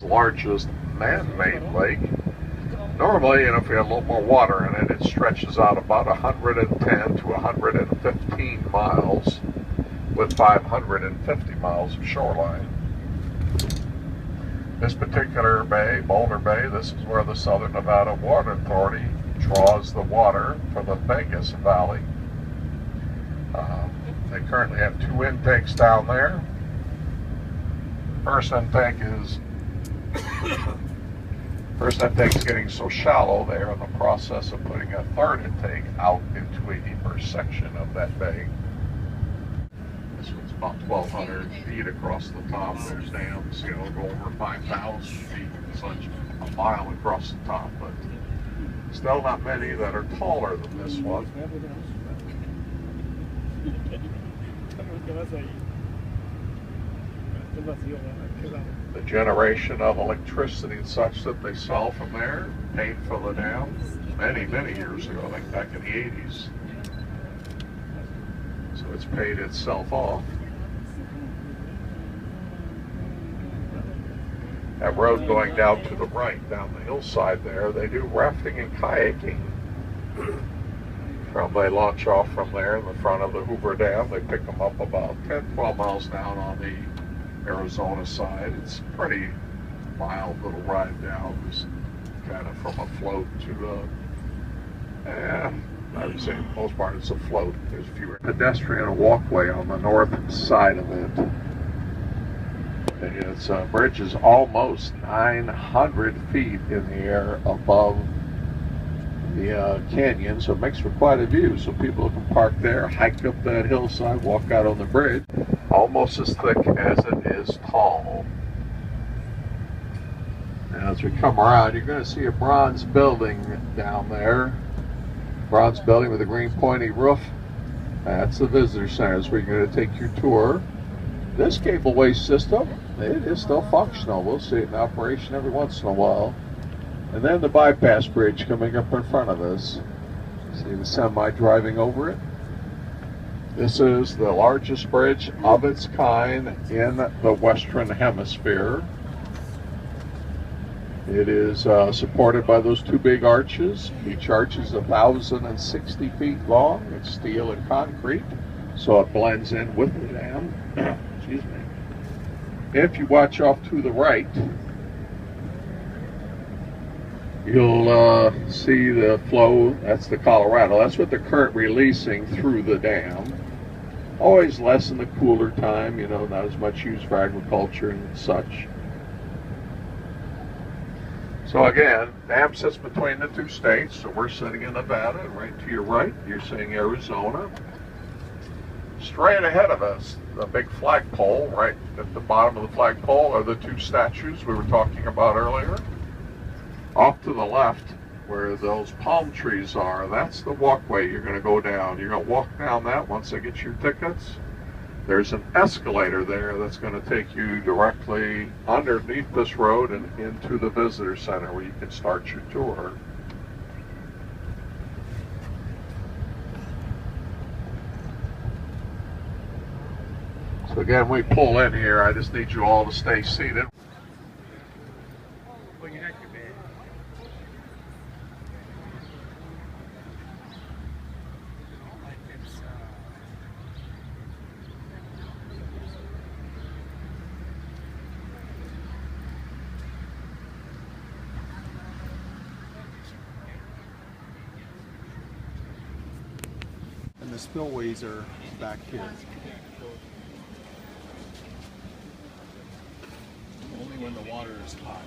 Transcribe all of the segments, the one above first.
Largest man-made lake. Normally, if you have a little more water in it, it stretches out about 110 to 115 miles with 550 miles of shoreline. This particular bay, Boulder Bay, this is where the Southern Nevada Water Authority draws the water for the Vegas Valley. They currently have 2 intakes down there. First intake is getting so shallow they are in the process of putting a third intake out into a deeper section of that bay. This one's about 1,200 feet across the top. There's dams, go over 5,000 feet, such a mile across the top, but still not many that are taller than this one. The generation of electricity and such that they sell from there paid for the dam many, many years ago, I think back in the 80s. So it's paid itself off. That road going down to the right, down the hillside there, they do rafting and kayaking. They launch off from there in the front of the Hoover Dam. They pick them up about 10, 12 miles down on the Arizona side. It's a pretty mild little ride down, just kind of from a float to I would say for the most part it's a float. There's a few pedestrian walkway on the north side of it. Its bridge is almost 900 feet in the air above the canyon, so it makes for quite a view. So people can park there, hike up that hillside, walk out on the bridge. Almost as thick as it is tall. And as we come around, you're going to see a bronze building down there. Bronze building with a green pointy roof. That's the visitor center. That's where you're going to take your tour. This cableway system, it is still functional. We'll see it in operation every once in a while. And then the bypass bridge coming up in front of us. See the semi driving over it. This is the largest bridge of its kind in the Western Hemisphere. It is supported by those 2 big arches. Each arch is 1,060 feet long. It's steel and concrete, so it blends in with the dam. Excuse me. If you watch off to the right, you'll see the flow. That's the Colorado. That's what they're currently releasing through the dam. Always less in the cooler time, not as much used for agriculture and such. So again, dam sits between the 2 states. So we're sitting in Nevada, and right to your right, you're seeing Arizona. Straight ahead of us, the big flagpole, right at the bottom of the flagpole are the 2 statues we were talking about earlier. Off to the left, where those palm trees are, that's the walkway you're going to go down. You're going to walk down that once they get your tickets. There's an escalator there that's going to take you directly underneath this road and into the visitor center where you can start your tour. So again, we pull in here. I just need you all to stay seated. And the spillways are back here. Only when the water is high.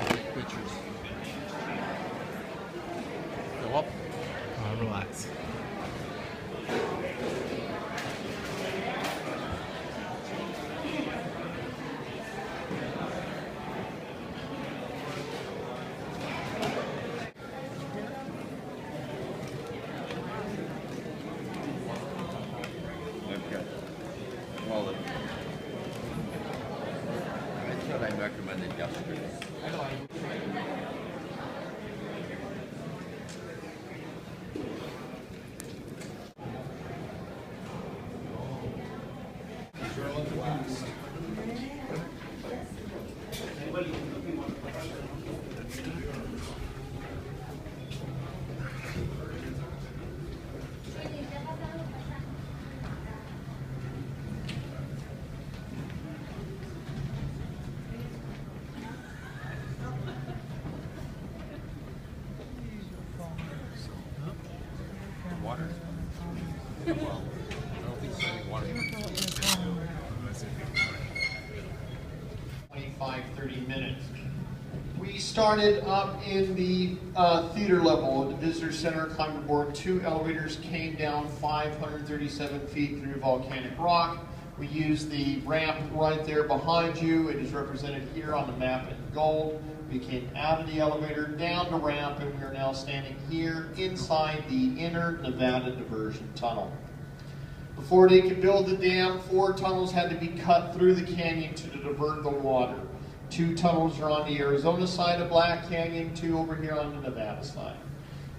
Take pictures. Go up. Relax. I recommended yesterday. water? Well, I don't think there's any water. 25, 30 minutes. We started up in the theater level at the visitor center, climbed aboard 2 elevators, came down 537 feet through volcanic rock. We used the ramp right there behind you. It is represented here on the map in gold. We came out of the elevator, down the ramp, and we are now standing here inside the inner Nevada Diversion Tunnel. Before they could build the dam, 4 tunnels had to be cut through the canyon to divert the water. 2 tunnels are on the Arizona side of Black Canyon, 2 over here on the Nevada side.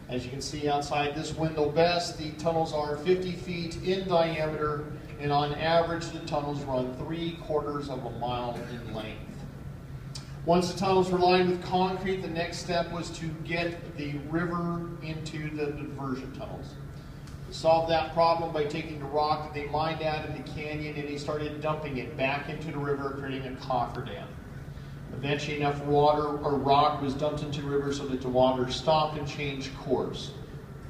As you can see outside this window best, the tunnels are 50 feet in diameter, and on average the tunnels run 3/4 of a mile in length. Once the tunnels were lined with concrete, the next step was to get the river into the diversion tunnels. They solved that problem by taking the rock that they mined out in the canyon and they started dumping it back into the river, creating a coffer dam. Eventually enough water or rock was dumped into the river so that the water stopped and changed course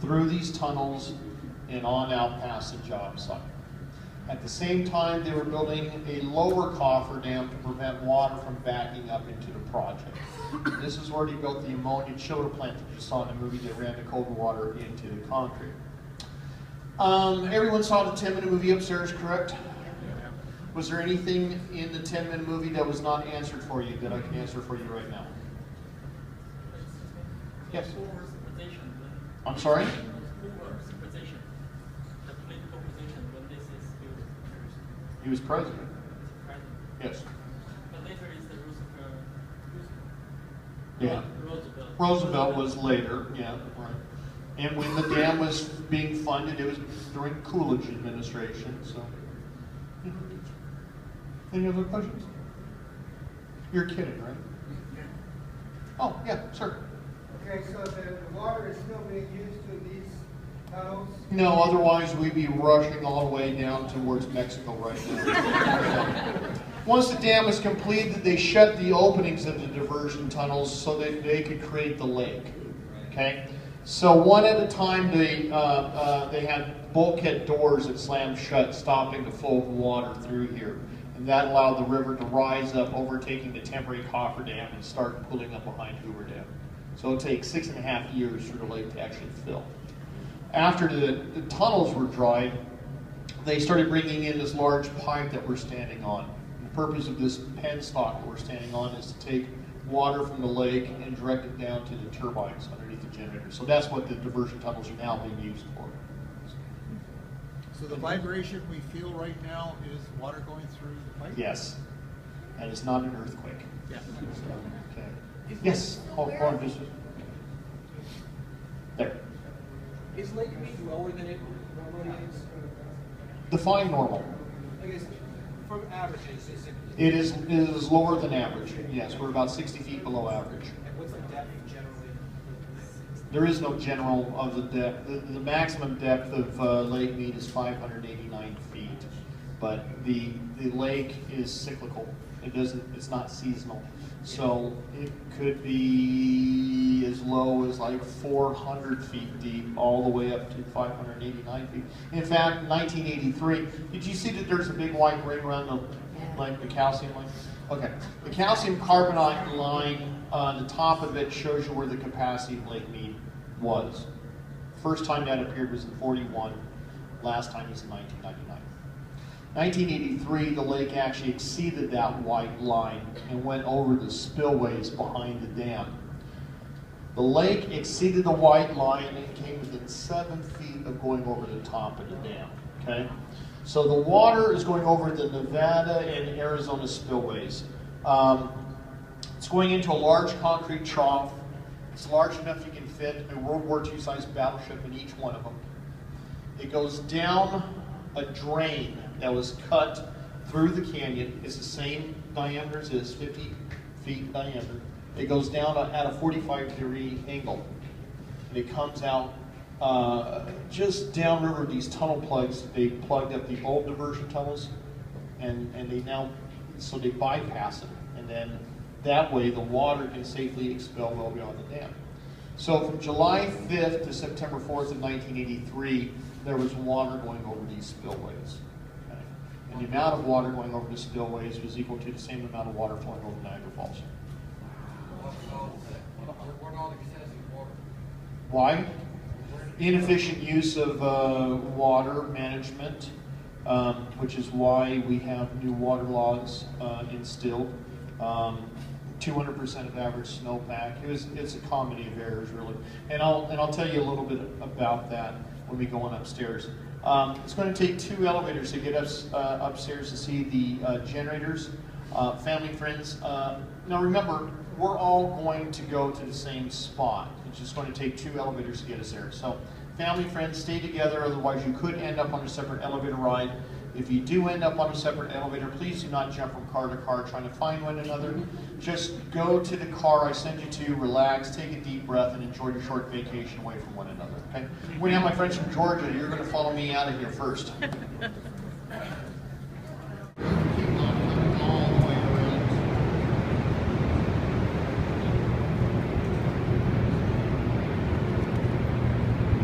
through these tunnels and on out past the job site. At the same time, they were building a lower coffer dam to prevent water from backing up into the project. This is where they built the ammonia chiller plant that you saw in the movie that ran the cold water into the concrete. Everyone saw the 10-minute movie upstairs, correct? Was there anything in the 10-minute movie that was not answered for you that I can answer for you right now? Yes? I'm sorry? He was president. Yes. But later is the Roosevelt. Yeah. Roosevelt. Roosevelt was later, yeah, right. And when the dam was being funded, it was during Coolidge administration, so. Any other questions? You're kidding, right? Oh, yeah, sir. Okay, so the water is still being used in these tunnels? No, otherwise we'd be rushing all the way down towards Mexico right now. Once the dam was completed, they shut the openings of the diversion tunnels so that they could create the lake. Okay? So one at a time, they had bulkhead doors that slammed shut, stopping the flow of water through here. And that allowed the river to rise up, overtaking the temporary coffer dam and start pulling up behind Hoover Dam. So it'll take 6.5 years for the lake to actually fill. After the tunnels were dried, they started bringing in this large pipe that we're standing on. And the purpose of this penstock that we're standing on is to take water from the lake and direct it down to the turbines underneath the generator. So that's what the diversion tunnels are now being used for. So the vibration we feel right now is water going through the pipe? Yes. And it's not an earthquake. Yeah. Okay. Yes. Hold on just there. Is Lake Mead lower than it normally is? Define normal. I guess from averages, is it? It is lower than average. Yes, we're about 60 feet below average. And what's the depth generally? There is no general of the depth. The maximum depth of Lake Mead is 589 feet, but the lake is cyclical. It's not seasonal. So it could be as low as like 400 feet deep all the way up to 589 feet. In fact, in 1983, did you see that there's a big white ring around the calcium line? Okay. The calcium carbonate line on the top of it shows you where the capacity of Lake Mead was. First time that appeared was in 41. Last time was in 1999. 1983, the lake actually exceeded that white line and went over the spillways behind the dam. The lake exceeded the white line and came within 7 feet of going over the top of the dam. Okay, so the water is going over the Nevada and Arizona spillways. It's going into a large concrete trough. It's large enough you can fit a World War II sized battleship in each one of them. It goes down a drain that was cut through the canyon. It's the same diameter as this, 50 feet in diameter. It goes down at a 45-degree angle. And it comes out just downriver these tunnel plugs. They plugged up the old diversion tunnels, and they now, so they bypass it. And then that way the water can safely expel well beyond the dam. So from July 5th to September 4th of 1983, there was water going over these spillways. Okay? And the amount of water going over the spillways was equal to the same amount of water flowing over Niagara Falls. What all excessive water? Why? Inefficient use of water management, which is why we have new water laws instilled. 200% of average snowpack. It's a comedy of errors, really. And I'll tell you a little bit about that when we go on upstairs. It's going to take 2 elevators to get us upstairs to see the generators. Family, friends. Now remember, we're all going to go to the same spot. It's just going to take 2 elevators to get us there. So family, friends, stay together, otherwise you could end up on a separate elevator ride. If you do end up on a separate elevator, please do not jump from car to car trying to find one another. Just go to the car I send you to, relax, take a deep breath, and enjoy your short vacation away from one another. Okay? We're going to have my friends from Georgia. You're going to follow me out of here first. Keep on coming all the way around.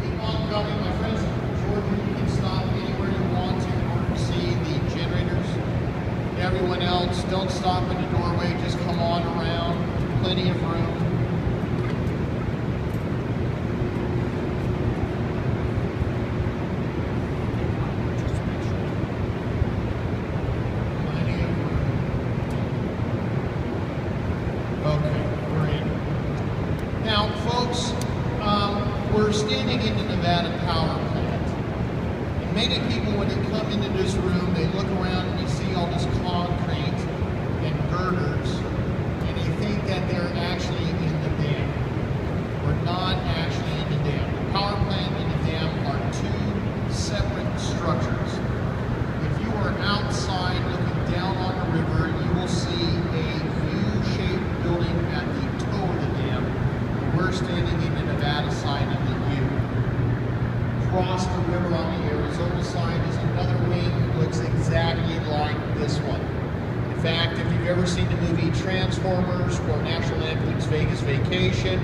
Keep on coming, my friends from Georgia. You can stop anywhere you want to in order to see the generators. Everyone else, don't stop in the doorway, just come on around. Plenty of room. Plenty of room. Okay, we're in. Now, folks, we're standing in the Nevada power plant. And many people, when they come into this room, they look around and they see all this concrete and girders, and they think that they're actually in the dam. We're not actually in the dam. The power plant and the dam are 2 separate structures. If you are outside looking down on the river, you will see a U-shaped building at the toe of the dam. We're standing in the Nevada side of the U. Across the river on the Arizona side is another wing that looks exactly like this one. In fact, if you've ever seen the movie Transformers or National Lampoon's Vegas Vacation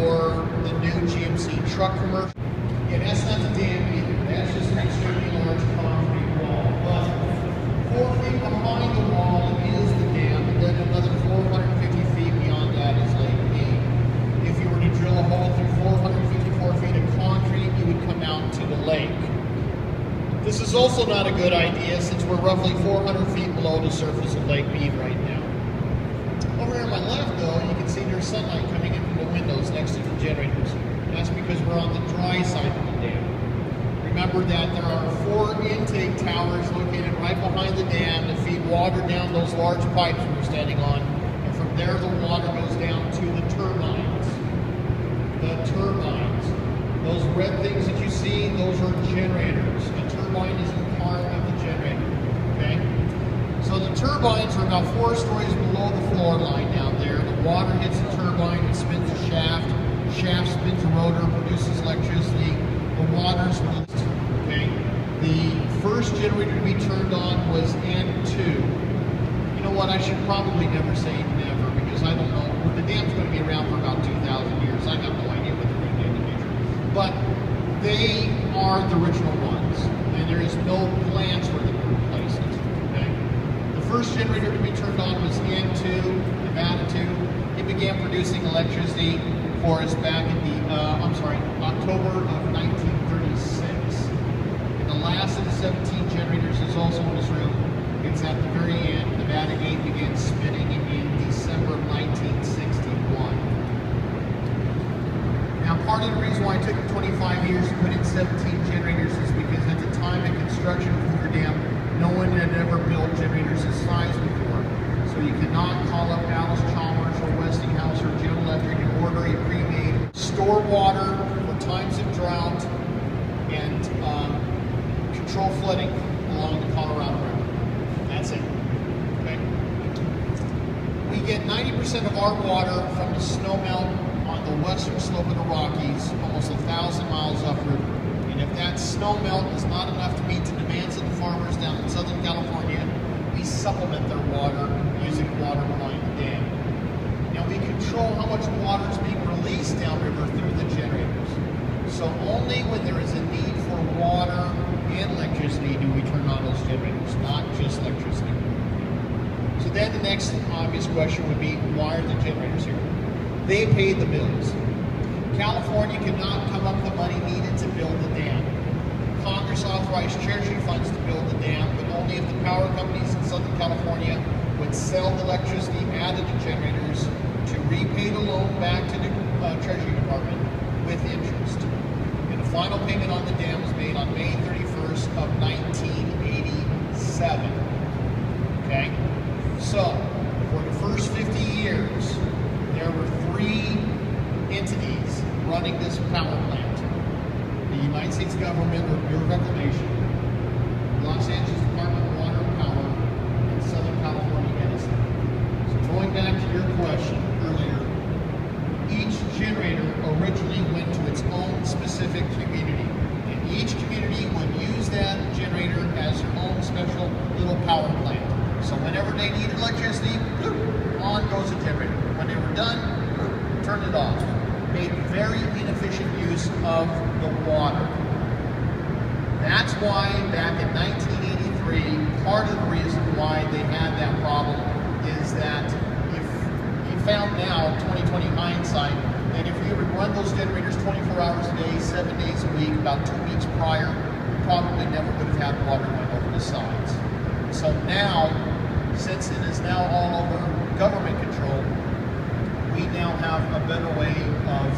or the new GMC truck commercial, yeah, that's not the dam either. That's just an extremely large concrete wall. But 4 feet behind the wall is the dam, and then another 450 feet beyond that is Lake Mead. If you were to drill a hole through 454 feet of concrete, you would come out to the lake. This is also not a good idea since we're roughly 400 feet below the surface of Lake Mead right now. Over here on my left, though, you can see there's sunlight coming in from the windows next to the generators. That's because we're on the dry side of the dam. Remember that there are 4 intake towers located right behind the dam that feed water down those large pipes we're standing on, and from there the water goes down to the turbines. The turbines. Those red things that you see, those are generators. A turbine is a part of the generator, okay? So the turbines are about 4 stories below the floor line down there. The water hits the turbine, it spins a shaft. The shaft spins a rotor, produces electricity. The water's released, okay? The first generator to be turned on was N2. You know what, I should probably never say never because I don't know. The dam's going to be around for about 2,000 years. I have no idea what they're going to do in the future. But they are the original ones, and there is no plans for them to replace it, okay? The first generator to be turned on was N2, Nevada 2. It began producing electricity for us back in the, October of 1936. And the last of the 17 generators is also in this room. It's at the very end. Nevada 8 began spinning in December of 1961. Now, part of the reason why it took 25 years to put in 17 generators is because at the time of construction of Hoover Dam, no one had ever built generators this size before. So you cannot call up Alice Chalmers or Westinghouse or General Electric and order a pre-made stored water for times of drought and control flooding along the Colorado River. That's it. Okay. We get 90% of our water from the snowmelt on the western slope of the Rockies, almost 1,000 miles upriver. And if that snowmelt is not enough to meet the demands of the farmers down in Southern California, we supplement their water using water behind the dam. Now we control how much water is being released released downriver through the generators. So only when there is a need for water and electricity do we turn on those generators, not just electricity. So then the next obvious question would be, why are the generators here? They pay the bills. California cannot come up with the money needed to build the dam. Congress authorized treasury funds to build the dam, but only if the power companies in Southern California would sell the electricity added to generators to repay the loan back to the Treasury Department with interest. And the final payment on the dam was made on May 31st of 1987. Okay? So, for the first 50 years, there were 3 entities running this power plant. The United States government, or Bureau of Reclamation, Los Angeles Department of Water and Power, and Southern California Edison. So going back to your question earlier, each generator originally went to its own specific community. And each community would use that generator as their own special little power plant. So whenever they needed electricity, on goes the generator. When they were done, turn it off. Made very inefficient use of the water. That's why back in 1983, part of the reason why they had that problem is that if you found now, 2020 hindsight, that if we would run those generators 24 hours a day, 7 days a week, about 2 weeks prior, we probably never would have had water going over the sides. So now, since it is now all over government control, we now have a better way of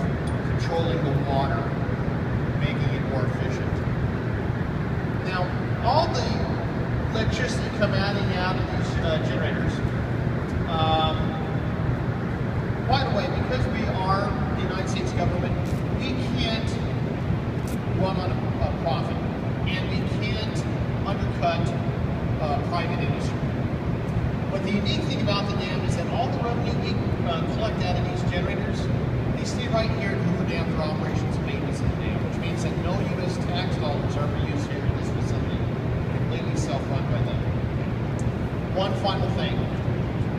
controlling the water, making it more efficient. Now, all the electricity coming out of these generators, by the way, because we are the United States government, we can't run on a profit, and we can't undercut private industry. But the unique thing about the dam is that all the revenue we collect out of these generators, they stay right here at Hoover Dam for operations and maintenance of the dam, which means that no U.S. tax dollars are ever used here in this facility, completely self-run by them. One final thing.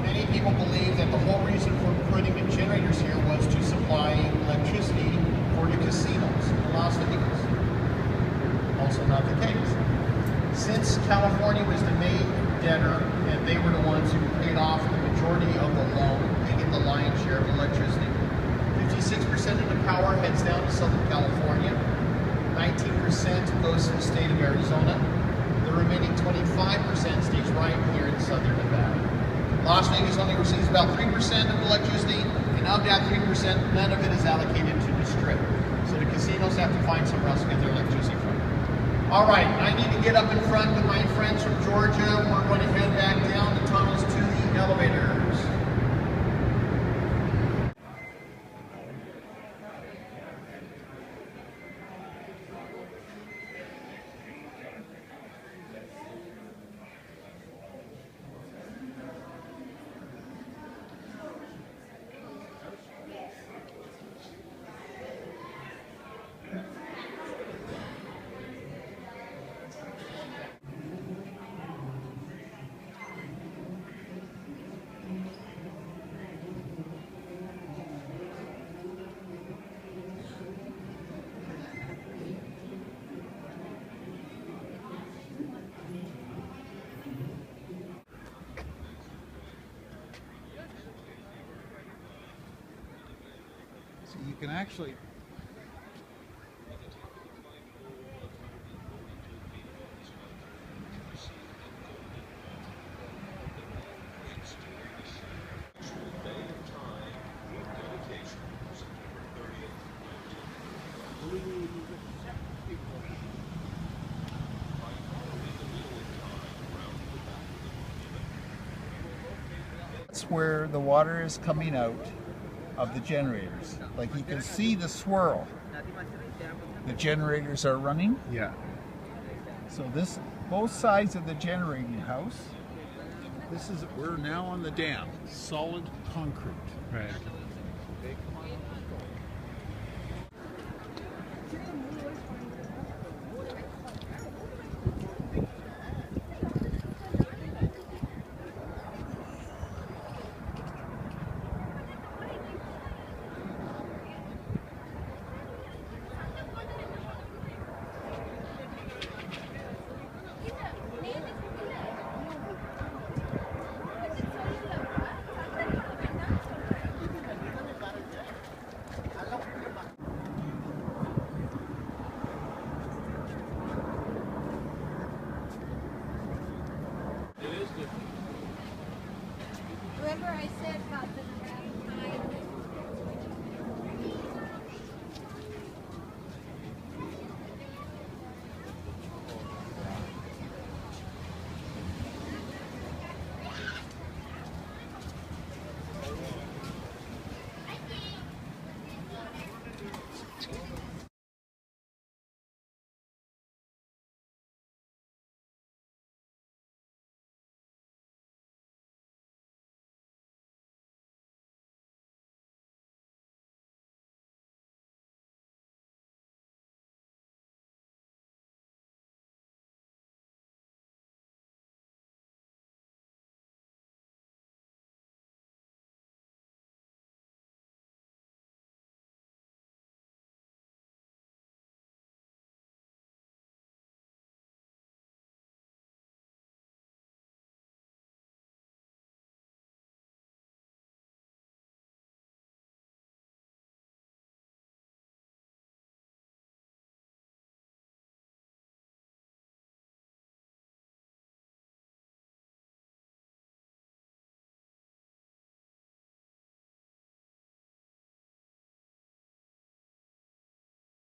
Many people believe that the whole reason for putting the generators here was to supply electricity for the casinos in Las Vegas. Also not the case. Since California was the main debtor and they were the ones who paid off the majority of the loan, they get the lion's share of electricity. 56% of the power heads down to Southern California. 19% goes to the state of Arizona. The remaining 25% stays right here in Southern Nevada. Las Vegas only receives about 3% of electricity, and of that 3%, none of it is allocated to the Strip. So the casinos have to find somewhere else to get their electricity from. All right, I need to get up in front with my friends from Georgia. We're going to head back down the tunnels to the elevators. So you can actually that's where the water is coming out of the generators. Like you can see the swirl. The generators are running. Yeah. So this, both sides of the generating house, we're now on the dam, solid concrete. Right.